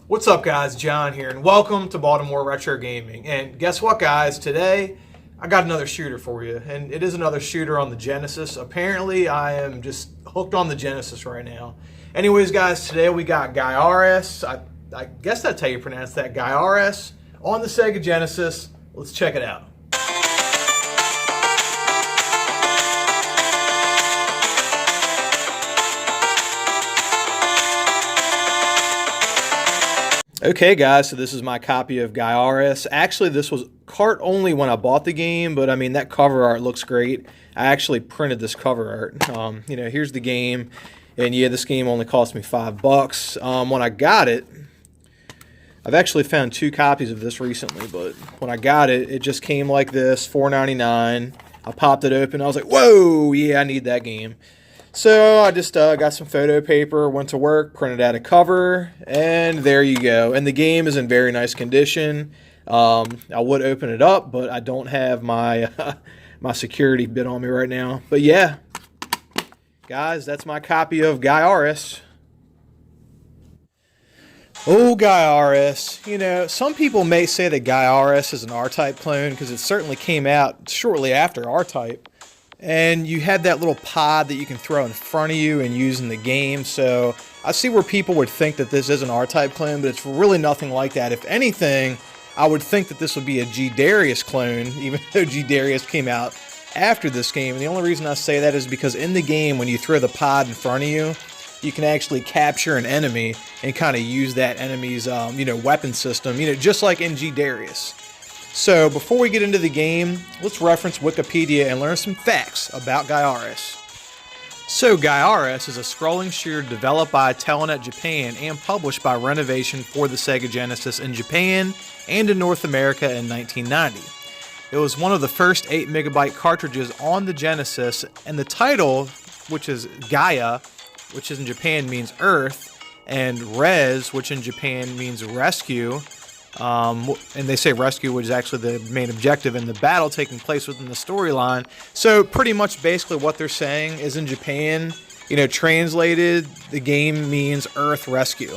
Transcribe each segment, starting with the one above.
What's up, guys? John here, and welcome to Baltimore Retro Gaming. And guess what, guys? Today, I got another shooter for you, and it is another shooter on the Genesis. Apparently, I am just hooked on the Genesis right now. Anyways, guys, today we got Gaiares. I guess that's how you pronounce that, Gaiares, on the SEGA Genesis. Let's check it out. Okay, guys, so this is my copy of Gaiares. Actually, this was cart only when I bought the game, but I mean, that cover art looks great. I actually printed this cover art. Here's the game, and yeah, this game only cost me $5. When I got it, I've actually found 2 copies of this recently, but when I got it, it just came like this, $4.99. I popped it open, I was like, whoa, yeah, I need that game. So I just got some photo paper, went to work, printed out a cover, and there you go. And the game is in very nice condition. I would open it up, but I don't have my my security bit on me right now. But yeah, guys, that's my copy of Gaiares. Oh, Gaiares. You know, some people may say that Gaiares is an R-Type clone because it certainly came out shortly after R-Type. And you had that little pod that you can throw in front of you and use in the game. So I see where people would think that this is an R-Type clone, but it's really nothing like that. If anything, I would think that this would be a Gaiares clone, even though Gaiares came out after this game. And the only reason I say that is because in the game, when you throw the pod in front of you, you can actually capture an enemy and kind of use that enemy's weapon system, just like in Gaiares. So before we get into the game, let's reference Wikipedia and learn some facts about Gaiares. So Gaiares is a scrolling shooter developed by Telenet Japan and published by Renovation for the Sega Genesis in Japan and in North America in 1990. It was one of the first 8MB cartridges on the Genesis, and the title, which is Gaia, which in Japan means Earth, and Res, which in Japan means rescue, and they say rescue, which is actually the main objective in the battle taking place within the storyline. So pretty much basically what they're saying is in Japan, translated, the game means Earth Rescue.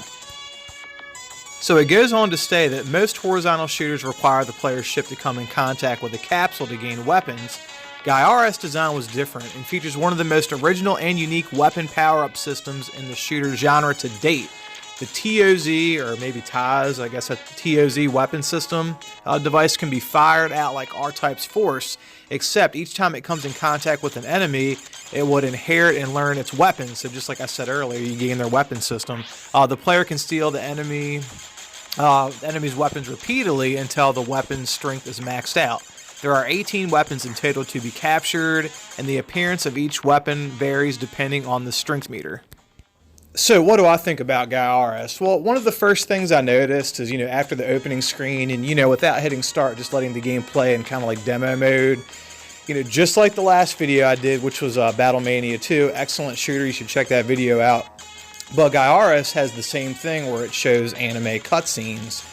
So it goes on to say that most horizontal shooters require the player's ship to come in contact with a capsule to gain weapons. Gaiares' design was different and features one of the most original and unique weapon power-up systems in the shooter genre to date. The TOZ, or maybe TOZ, I guess a TOZ weapon system device can be fired out like R-Type's Force, except each time it comes in contact with an enemy, it would inherit and learn its weapons. So just like I said earlier, you gain their weapon system. The player can steal the enemy's weapons repeatedly until the weapon's strength is maxed out. There are 18 weapons in total to be captured, and the appearance of each weapon varies depending on the strength meter. So what do I think about Gaiares? Well, one of the first things I noticed is, after the opening screen and, without hitting start, just letting the game play in kind of like demo mode, just like the last video I did, which was Battlemania 2, excellent shooter, you should check that video out. But Gaiares has the same thing where it shows anime cutscenes.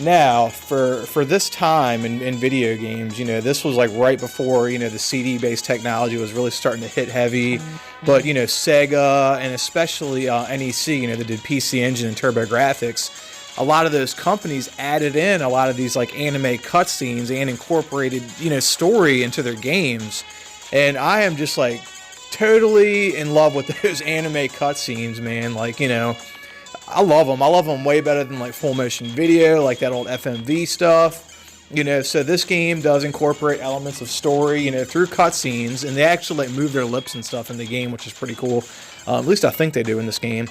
Now, for this time in video games, this was like right before, the CD-based technology was really starting to hit heavy. But, SEGA and especially NEC, that did PC Engine and TurboGrafx, a lot of those companies added in a lot of these like anime cutscenes and incorporated, story into their games. And I am just like totally in love with those anime cutscenes, man. Like, I love them. I love them way better than like full motion video, like that old FMV stuff. So this game does incorporate elements of story, through cutscenes, and they actually like move their lips and stuff in the game, which is pretty cool. At least I think they do in this game.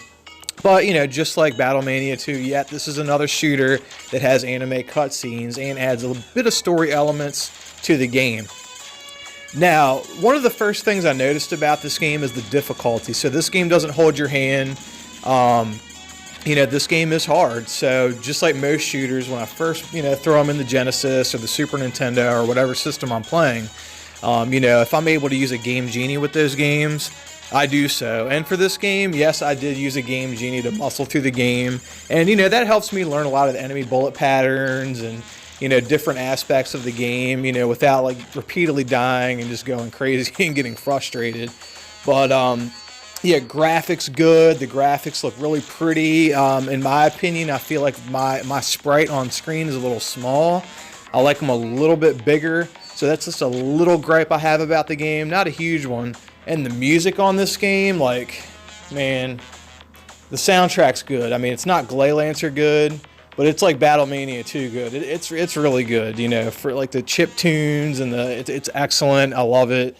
But, just like Battlemania 2, yet this is another shooter that has anime cutscenes and adds a bit of story elements to the game. Now, one of the first things I noticed about this game is the difficulty. So this game doesn't hold your hand. This game is hard, so just like most shooters, when I first, throw them in the Genesis or the Super Nintendo or whatever system I'm playing, if I'm able to use a Game Genie with those games, I do so. And for this game, yes, I did use a Game Genie to muscle through the game, and, that helps me learn a lot of the enemy bullet patterns and, different aspects of the game, without, like, repeatedly dying and just going crazy and getting frustrated. But, Yeah, graphics good. The graphics look really pretty. In my opinion, I feel like my sprite on screen is a little small. I like them a little bit bigger. So that's just a little gripe I have about the game. Not a huge one. And the music on this game, like, man, the soundtrack's good. I mean, it's not Glaylancer good, but it's like Battlemania 2 good. It's really good, you know, for like the chip tunes and it's excellent. I love it.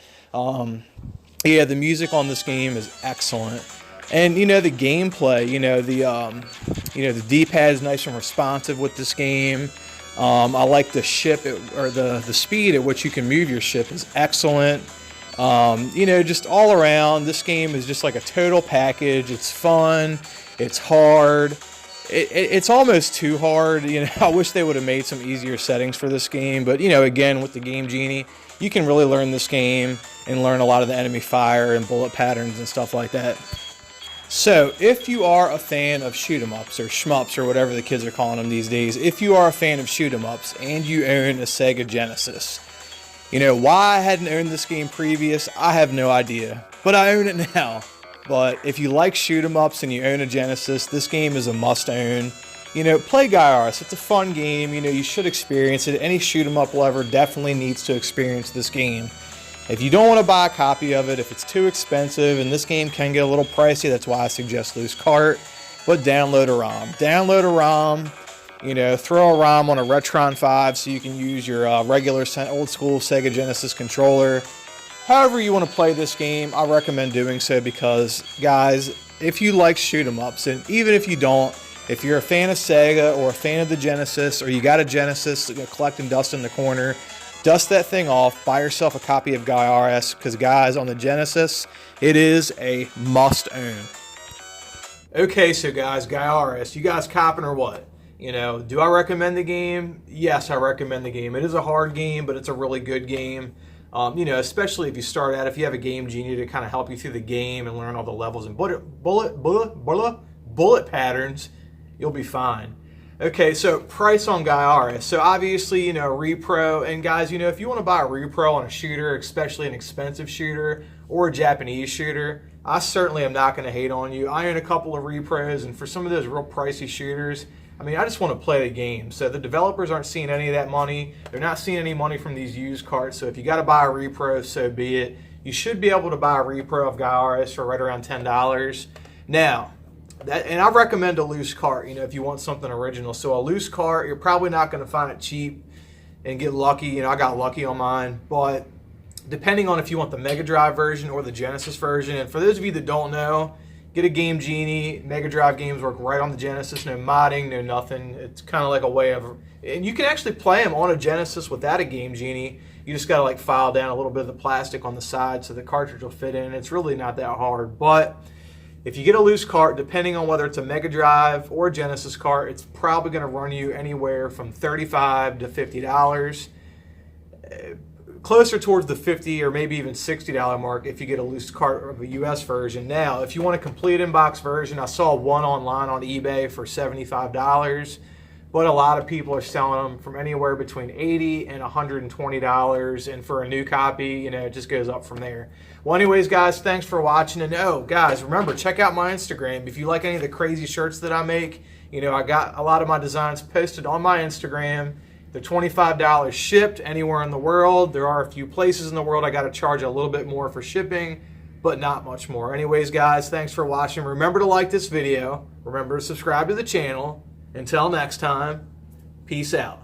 Yeah, the music on this game is excellent, and you know the gameplay. You know the D-pad is nice and responsive with this game. I like the the speed at which you can move your ship is excellent. You know, just all around, this game is just like a total package. It's fun. It's hard. It's almost too hard. You know, I wish they would have made some easier settings for this game. But, you know, again, with the Game Genie, you can really learn this game and learn a lot of the enemy fire and bullet patterns and stuff like that. So, if you are a fan of shoot-em-ups or shmups or whatever the kids are calling them these days, if you are a fan of shoot-em-ups and you own a Sega Genesis, you know, why I hadn't owned this game previous, I have no idea. But I own it now. But if you like shoot-em-ups and you own a Genesis, this game is a must-own. You know, play Gaiares. It's a fun game. You know, you should experience it. Any shoot-em-up lover definitely needs to experience this game. If you don't want to buy a copy of it, if it's too expensive, and this game can get a little pricey, that's why I suggest loose cart. But download a ROM. Download a ROM. You know, throw a ROM on a Retron 5 so you can use your regular old-school Sega Genesis controller. However you want to play this game, I recommend doing so because, guys, if you like shoot-em-ups, and even if you don't, if you're a fan of Sega or a fan of the Genesis, or you got a Genesis, collect and dust in the corner, dust that thing off, buy yourself a copy of Gaiares, because, guys, on the Genesis, it is a must-own. Okay, so, guys, Gaiares, you guys copping or what? You know, do I recommend the game? Yes, I recommend the game. It is a hard game, but it's a really good game. You know, especially if you start out, if you have a Game Genie to kind of help you through the game and learn all the levels and bullet patterns, you'll be fine. Okay, so price on Gaiares. So obviously, you know, repro, and guys, you know, if you want to buy a repro on a shooter, especially an expensive shooter or a Japanese shooter, I certainly am not going to hate on you. I own a couple of repros, and for some of those real pricey shooters, I mean, I just want to play the game. So the developers aren't seeing any of that money. They're not seeing any money from these used carts. So if you got to buy a repro, so be it. You should be able to buy a repro of Gaiares for right around $10. Now, and I recommend a loose cart, you know, if you want something original. So a loose cart, you're probably not going to find it cheap and get lucky. You know, I got lucky on mine. But depending on if you want the Mega Drive version or the Genesis version, and for those of you that don't know, get a Game Genie. Mega Drive games work right on the Genesis. No modding, no nothing. It's kind of like a way of... And you can actually play them on a Genesis without a Game Genie. You just got to like file down a little bit of the plastic on the side so the cartridge will fit in. It's really not that hard. But if you get a loose cart, depending on whether it's a Mega Drive or a Genesis cart, it's probably going to run you anywhere from $35 to $50. Closer towards the $50 or maybe even $60 mark if you get a loose cart of a US version. Now, if you want a complete inbox version, I saw one online on eBay for $75, but a lot of people are selling them from anywhere between $80 and $120, and for a new copy, you know, it just goes up from there. Well, anyways, guys, thanks for watching, and oh, guys, remember, check out my Instagram. If you like any of the crazy shirts that I make, you know, I got a lot of my designs posted on my Instagram. They're $25 shipped anywhere in the world. There are a few places in the world I got to charge a little bit more for shipping, but not much more. Anyways, guys, thanks for watching. Remember to like this video. Remember to subscribe to the channel. Until next time, peace out.